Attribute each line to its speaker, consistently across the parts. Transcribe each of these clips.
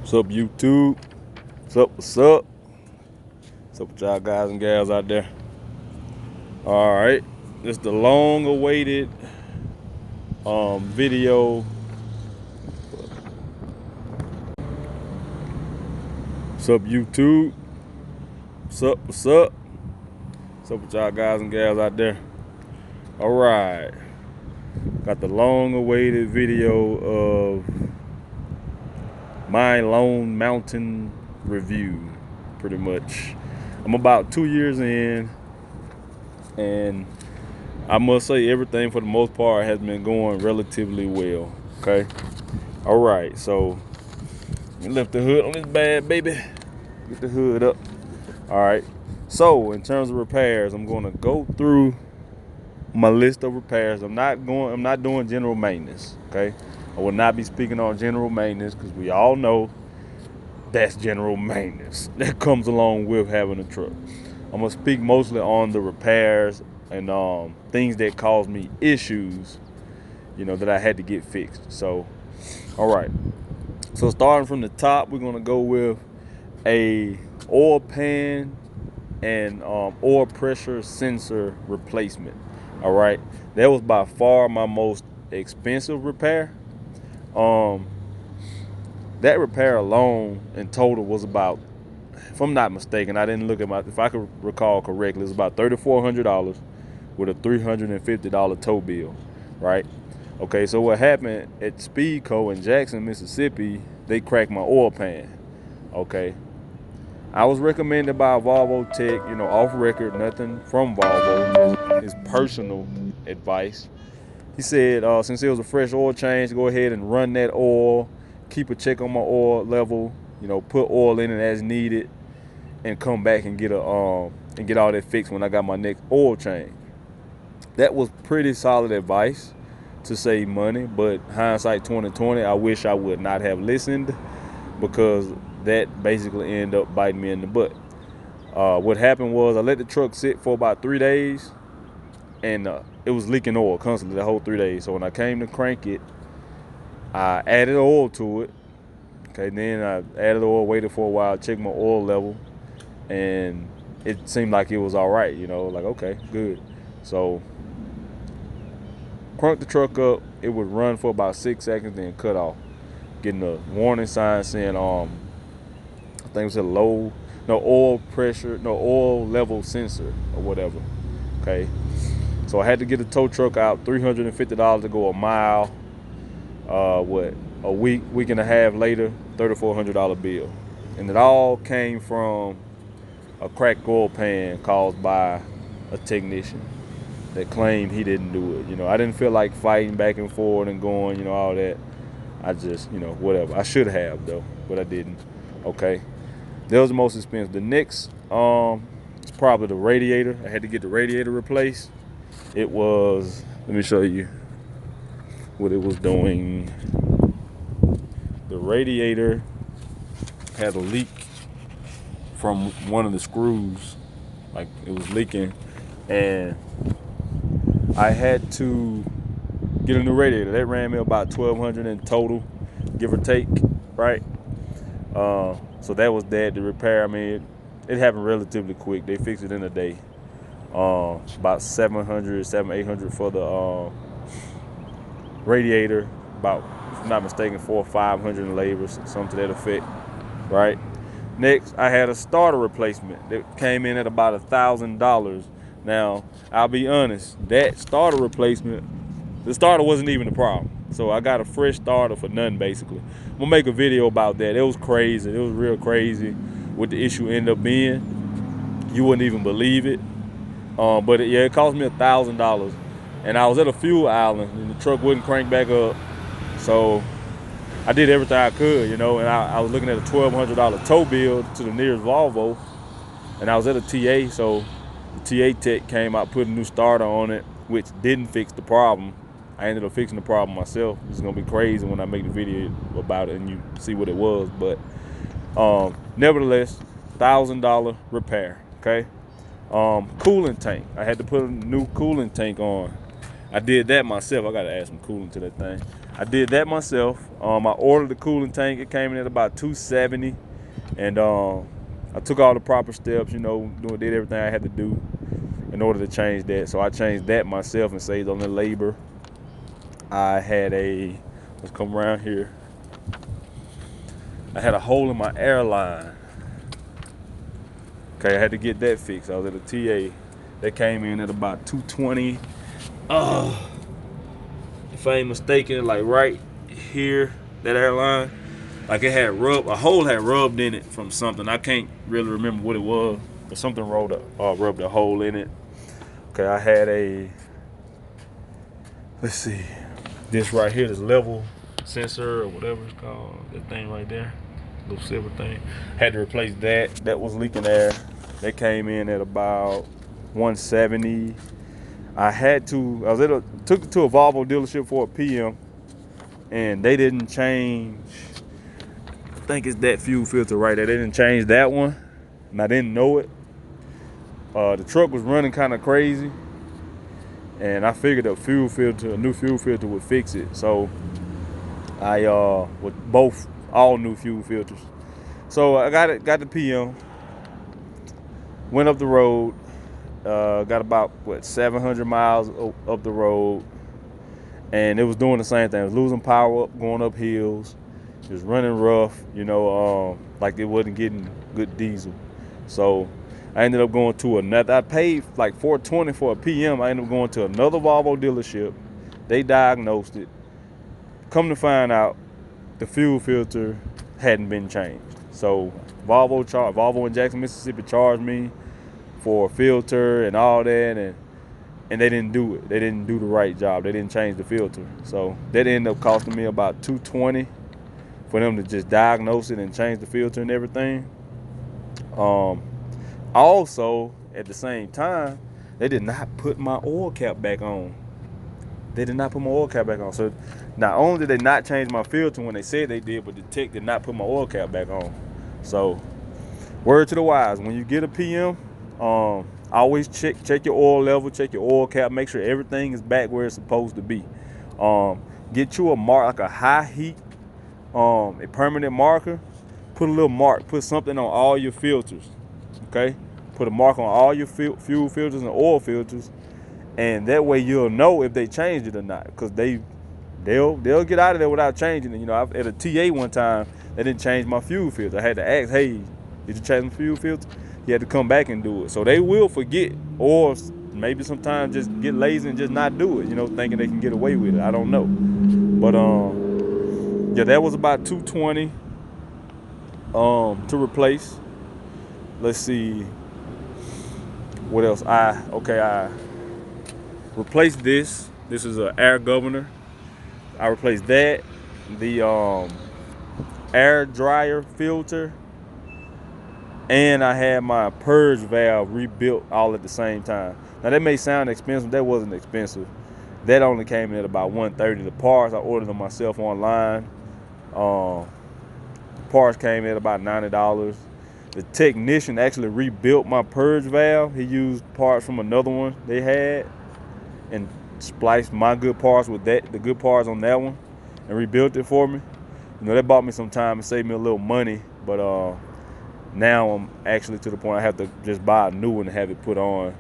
Speaker 1: What's up, YouTube? What's up? What's up? What's up with y'all guys and gals out there? All right, this is the long-awaited video. What's up, YouTube? What's up? What's up? What's up with y'all guys and gals out there? All right, got the long-awaited video of my Lone Mountain review, pretty much. I'm about 2 years in, and I must say everything for the most part has been going relatively well. Okay, all right, so let me lift the hood on this bad baby. Get the hood up. All right, so in terms of repairs, I'm going to go through my list of repairs. I'm not doing general maintenance. Okay, I will not be speaking on general maintenance because we all know that's general maintenance that comes along with having a truck. I'm gonna speak mostly on the repairs and things that caused me issues, that I had to get fixed. So, all right. So starting from the top, we're gonna go with a oil pan and oil pressure sensor replacement. All right, that was by far my most expensive repair. That repair alone in total was about, if I'm not mistaken, I didn't look at if I could recall correctly, it was about $3,400 with a $350 tow bill, right? Okay, so what happened at Speedco in Jackson, Mississippi, they cracked my oil pan. Okay, I was recommended by a Volvo tech, off record, nothing from Volvo, his personal advice. He said, since it was a fresh oil change, go ahead and run that oil, keep a check on my oil level, put oil in it as needed, and come back and get all that fixed when I got my next oil change. That was pretty solid advice to save money, but hindsight 2020, I wish I would not have listened, because that basically ended up biting me in the butt. What happened was I let the truck sit for about 3 days, and it was leaking oil constantly the whole 3 days. So when I came to crank it, I added oil to it. Okay, then I added oil, waited for a while, checked my oil level, and it seemed like it was all right, like, okay, good. So cranked the truck up, it would run for about 6 seconds, then cut off, getting a warning sign saying I think it was a no oil level sensor or whatever. Okay, so I had to get the tow truck out, $350 to go a mile. A week and a half later, $3,400 bill. And it all came from a cracked oil pan caused by a technician that claimed he didn't do it. I didn't feel like fighting back and forth and going, all that. I just, whatever. I should have, though, but I didn't. Okay, that was the most expensive. The next, it's probably the radiator. I had to get the radiator replaced. It was, let me show you what it was doing. The radiator had a leak from one of the screws, like it was leaking, and I had to get a new radiator. That ran me about $1,200 in total, give or take, right? So that was that. The repair, I mean, it happened relatively quick. They fixed it in a day. About $800 for the radiator, about, if I'm not mistaken, $400 or $500 in labor, something to that effect, right? Next, I had a starter replacement that came in at about $1,000. Now, I'll be honest, that starter replacement, the starter wasn't even the problem. So I got a fresh starter for nothing, basically. I'm gonna make a video about that. It was crazy. It was real crazy what the issue ended up being. You wouldn't even believe it. But it cost me $1,000. And I was at a fuel island, and the truck wouldn't crank back up. So I did everything I could, and I was looking at a $1,200 tow bill to the nearest Volvo, and I was at a TA, so the TA tech came out, put a new starter on it, which didn't fix the problem. I ended up fixing the problem myself. It's gonna be crazy when I make the video about it and you see what it was, but nevertheless, $1,000 repair. Okay, coolant tank. I had to put a new coolant tank on. I did that myself. I gotta add some coolant to that thing. I did that myself. I ordered the cooling tank. It came in at about $270, and I took all the proper steps, you know, did everything I had to do in order to change that. So I changed that myself and saved on the labor. I had let's come around here. I had a hole in my air line. Okay, I had to get that fixed. I was at a TA. That came in at about $220. If I ain't mistaken, like right here, that airline, like it had a hole had rubbed in it from something. I can't really remember what it was, but something rubbed a hole in it. Okay, I had let's see, this right here, this level sensor or whatever it's called, that thing right there, little silver thing. Had to replace that. That was leaking air. That came in at about $170. I took it to a Volvo dealership for a PM, and they didn't change, I think it's that fuel filter right there. They didn't change that one, and I didn't know it. The truck was running kind of crazy, and I figured a new fuel filter would fix it. So I with all new fuel filters. So I got the PM, went up the road, got about 700 miles up the road, and it was doing the same thing. It was losing power up, going up hills. It was running rough, you know, like it wasn't getting good diesel. So I ended up going to another. I paid like $420 for a PM. I ended up going to another Volvo dealership. They diagnosed it. Come to find out, the fuel filter hadn't been changed. So Volvo in Jackson, Mississippi charged me for a filter and all that, and they didn't do it. They didn't do the right job. They didn't change the filter. So that ended up costing me about $220 for them to just diagnose it and change the filter and everything. Also, at the same time, they did not put my oil cap back on. They did not put my oil cap back on. So not only did they not change my filter when they said they did, but the tech did not put my oil cap back on. So word to the wise, when you get a PM, always check your oil level, check your oil cap, make sure everything is back where it's supposed to be. Get you like a high heat, a permanent marker. Put a little mark, put something on all your filters, okay? Put a mark on all your fuel filters and oil filters, and that way you'll know if they changed it or not, because they'll get out of there without changing it. You know, at a TA one time, they didn't change my fuel filter. I had to ask, hey, did you change my fuel filter? He had to come back and do it. So they will forget, or maybe sometimes just get lazy and just not do it, you know, thinking they can get away with it. I don't know. But yeah, that was about $220 to replace. Let's see what else. I replaced this. This is an air governor. I replaced that, the air dryer filter, and I had my purge valve rebuilt all at the same time. Now that may sound expensive. That wasn't expensive. That only came in at about $130. The parts, I ordered them myself online. Parts came in at about $90. The technician actually rebuilt my purge valve. He used parts from another one they had and spliced my good parts with the good parts on that one, and rebuilt it for me. You know, that bought me some time and saved me a little money, but now I'm actually to the point I have to just buy a new one and have it put on.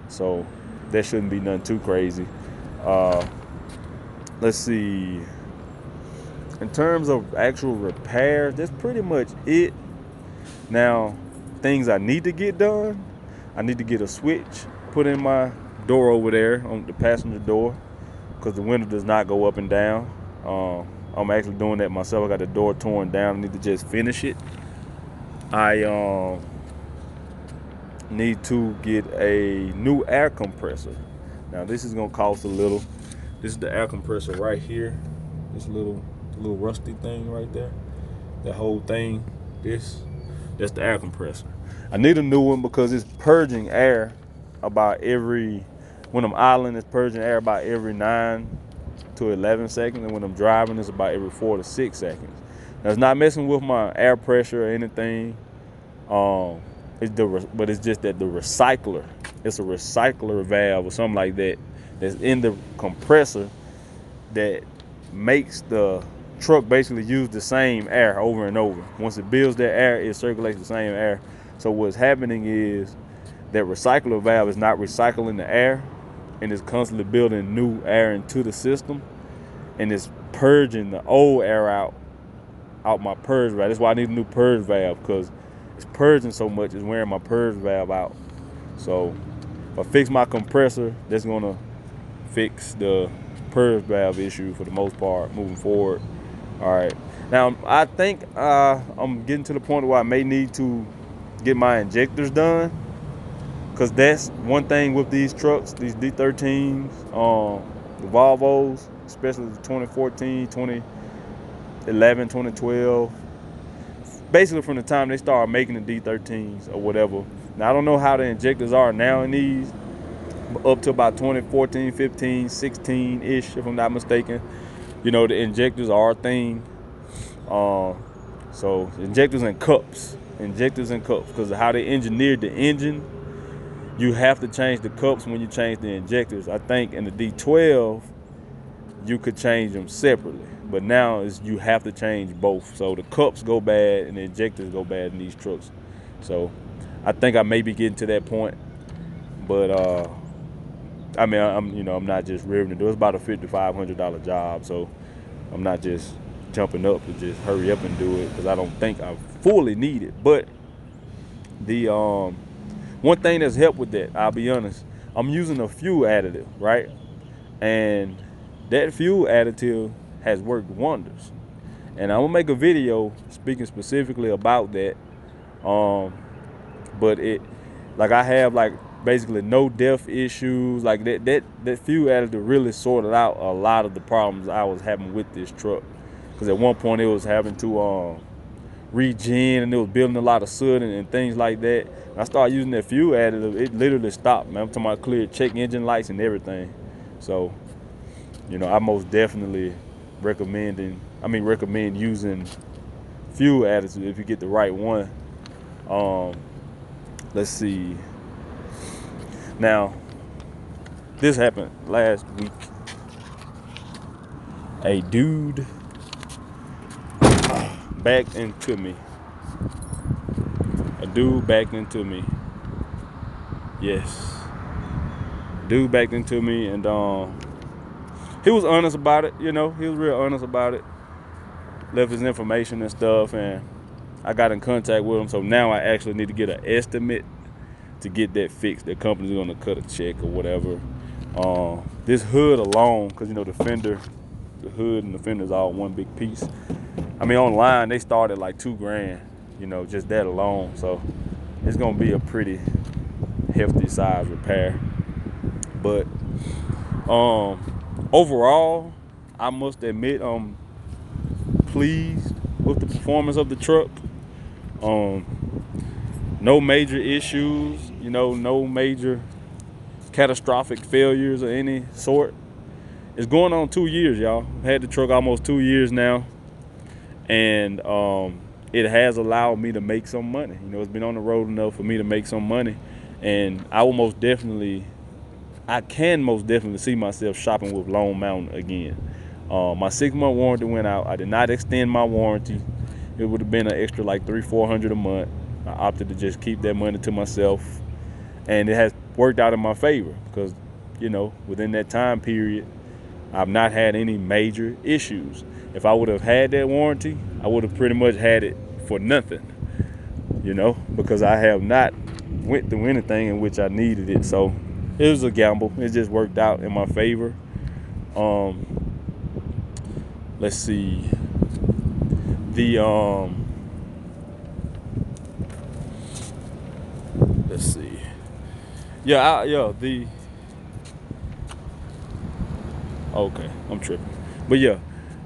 Speaker 1: So that shouldn't be nothing too crazy. Let's see. In terms of actual repairs, that's pretty much it. Now, things I need to get done, I need to get a switch put in my door over there on the passenger door, because the window does not go up and down. I'm actually doing that myself. I got the door torn down. I need to just finish it. I need to get a new air compressor. Now this is gonna cost a little. This is the air compressor right here. This little rusty thing right there. The whole thing. That's the air compressor. I need a new one because it's purging air about when I'm idling, it's purging air about every 9 to 11 seconds, and when I'm driving, it's about every 4 to 6 seconds. Now, it's not messing with my air pressure or anything. But it's just that the recycler, it's a recycler valve or something like that, that's in the compressor that makes the truck basically use the same air over and over. Once it builds that air, it circulates the same air. So what's happening is that recycler valve is not recycling the air, and it's constantly building new air into the system, and it's purging the old air out my purge valve. That's why I need a new purge valve, because it's purging so much, it's wearing my purge valve out. So if I fix my compressor, that's gonna fix the purge valve issue for the most part moving forward. All right, now I think I'm getting to the point where I may need to get my injectors done, because that's one thing with these trucks, these D13s, the Volvos, especially the 2014, 2011, 2012, basically from the time they started making the D13s or whatever. Now I don't know how the injectors are now in these, but up to about 2014, 15, 16-ish, if I'm not mistaken, you know, the injectors are a thing. So injectors and cups, because of how they engineered the engine, you have to change the cups when you change the injectors. I think in the D12 you could change them separately, but now you have to change both. So the cups go bad and the injectors go bad in these trucks. So I think I may be getting to that point, but I mean, I'm not just rearing to do it. It's about a $5,500 job, so I'm not just jumping up to just hurry up and do it, because I don't think I fully need it. But the one thing that's helped with that, I'll be honest, I'm using a fuel additive, right? And that fuel additive has worked wonders. And I'm gonna make a video speaking specifically about that. But I have basically no depth issues. Like that fuel additive really sorted out a lot of the problems I was having with this truck. Because at one point it was having to regen, and it was building a lot of soot and things like that. And I started using that fuel additive, it literally stopped, man. I'm talking about clear check engine lights and everything. So, you know, I most definitely recommend using fuel additive if you get the right one. Let's see. Now, this happened last week. A dude backed into me. A dude backed into me. Yes. Dude backed into me, and he was honest about it, you know. He was real honest about it. Left his information and stuff, and I got in contact with him. So now I actually need to get an estimate to get that fixed. The company's gonna cut a check or whatever. This hood alone, because you know the hood and the fender is all one big piece. I mean, online they start at like $2,000, you know, just that alone. So it's gonna be a pretty hefty size repair. But overall, I must admit I'm pleased with the performance of the truck. No major issues, you know, no major catastrophic failures of any sort. It's going on 2 years, y'all. I've had the truck almost 2 years now, and it has allowed me to make some money. You know, it's been on the road enough for me to make some money, and I can most definitely see myself shopping with Lone Mountain again. My 6-month warranty went out. I did not extend my warranty. It would have been an extra like $300-400 a month. I opted to just keep that money to myself, and it has worked out in my favor, because, you know, within that time period, I've not had any major issues. If I would have had that warranty, I would have pretty much had it for nothing, you know, because I have not went through anything in which I needed it. So it was a gamble. It just worked out in my favor. Let's see. Let's see. Okay, I'm tripping. But yeah,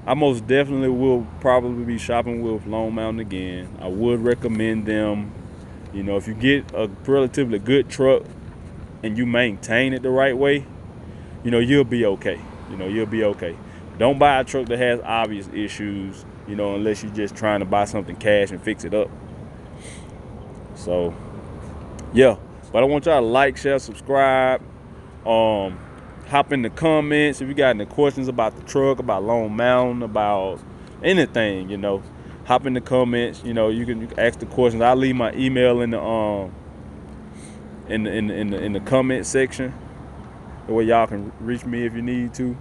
Speaker 1: I most definitely will probably be shopping with Lone Mountain again. I would recommend them. You know, if you get a relatively good truck and you maintain it the right way, you know, you'll be okay. Don't buy a truck that has obvious issues, you know, unless you're just trying to buy something cash and fix it up. So, yeah. But I want y'all to like, share, subscribe. hop in the comments if you got any questions about the truck, about Long Mountain, about anything, you know. Hop in the comments, you know, you can ask the questions. I'll leave my email in the comment section. The way y'all can reach me if you need to.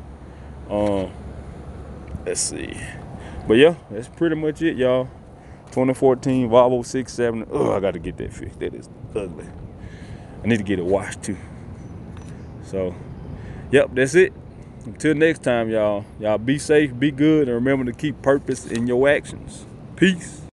Speaker 1: Let's see. But yeah, that's pretty much it, y'all. 2014 Volvo 670. Oh, I gotta get that fixed. That is ugly. I need to get it washed too. So, yep, that's it. Until next time, y'all. Y'all be safe, be good, and remember to keep purpose in your actions. Peace.